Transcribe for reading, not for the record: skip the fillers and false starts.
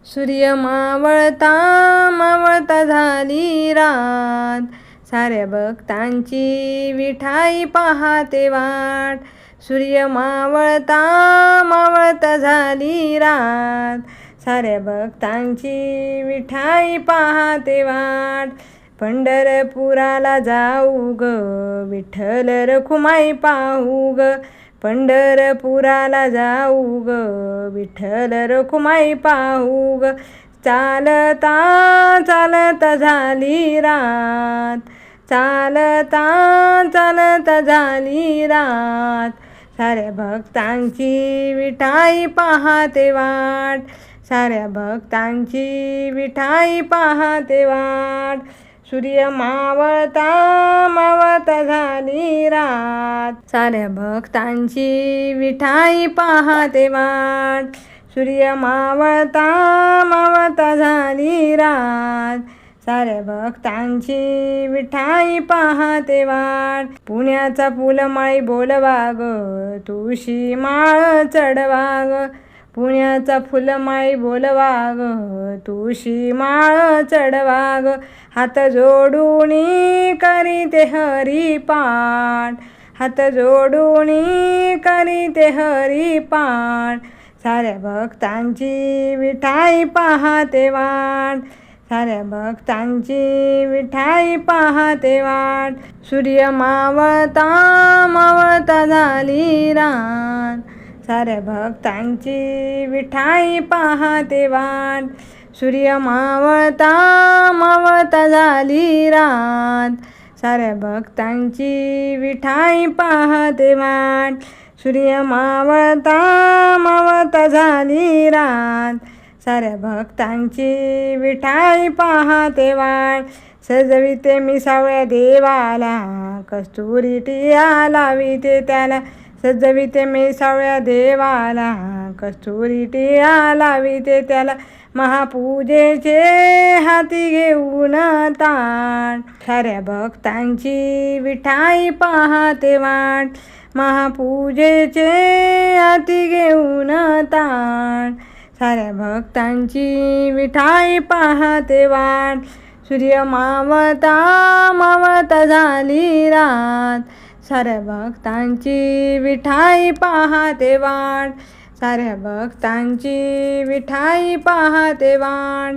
सूर्य मावळता मावळता झाली रात, साऱ्या भक्तांची विठाई पाहते वाट. सूर्य मावळता मावळता झाली रात, साऱ्या भक्तांची विठाई पाहते वाट. पंढरपुराला जाऊ ग, विठ्ठल रखुमाई पाहू ग. पंढरपुराला जाऊ ग, विठ्ठल रखुमाई पाहू ग. चालता चालता झाली रात, चालता चालता झाली रात, साऱ्या भक्तांची विठाई पाहते वाट. साऱ्या भक्तांची विठाई पाहते वाट. सूर्य मावळता मावळता झाली रात, साऱ्या भक्तांची विठाई पाहते वाट. सूर्य मावळता मावळता झाली रात, साऱ्या भक्तांची विठाई पाहते वाट. पुण्याचा फुलमाळी बोलवा ग, तुळशी माळ चढवा ग. पुण्याचा फुलमाळी बोलवा ग, तुळशी माळ चढवा ग. हात जोडूनी करीते हरिपाठ, हात जोडूनी करीते हरिपाठ. साऱ्या भक्तांची विठाई पाहते वाट, साऱ्या भक्तांची विठाई पाहते वाट. सूर्य मावळता मावळता झाली रात, साऱ्या भक्तांची विठाई पाहते वाट. सूर्य मावळता मावळता झाली रात, साऱ्या भक्तांची विठाई पाहते वाट. सूर्य मावळता मावळता झाली रात, साऱ्या भक्तांची विठाई पाहते वाट. सजविते मी सावळ्या देवाला, कस्तुरी टिया लाविते त्याला. सजविते मी सावळ्या देवाला, कस्तुरी टिया लाविते त्याला. महापूजेचे हाती घेऊन ताट, साऱ्या भक्तांची विठाई पाहते वाट. महापूजेचे हाती घेऊन ताट, साऱ्या भक्तांची विठाई पाहते वाट. सूर्य मावळता मावळता झाली रात, साऱ्या भक्तांची विठाई पाहते वाट. साऱ्या भक्तांची विठाई पाहते वाट.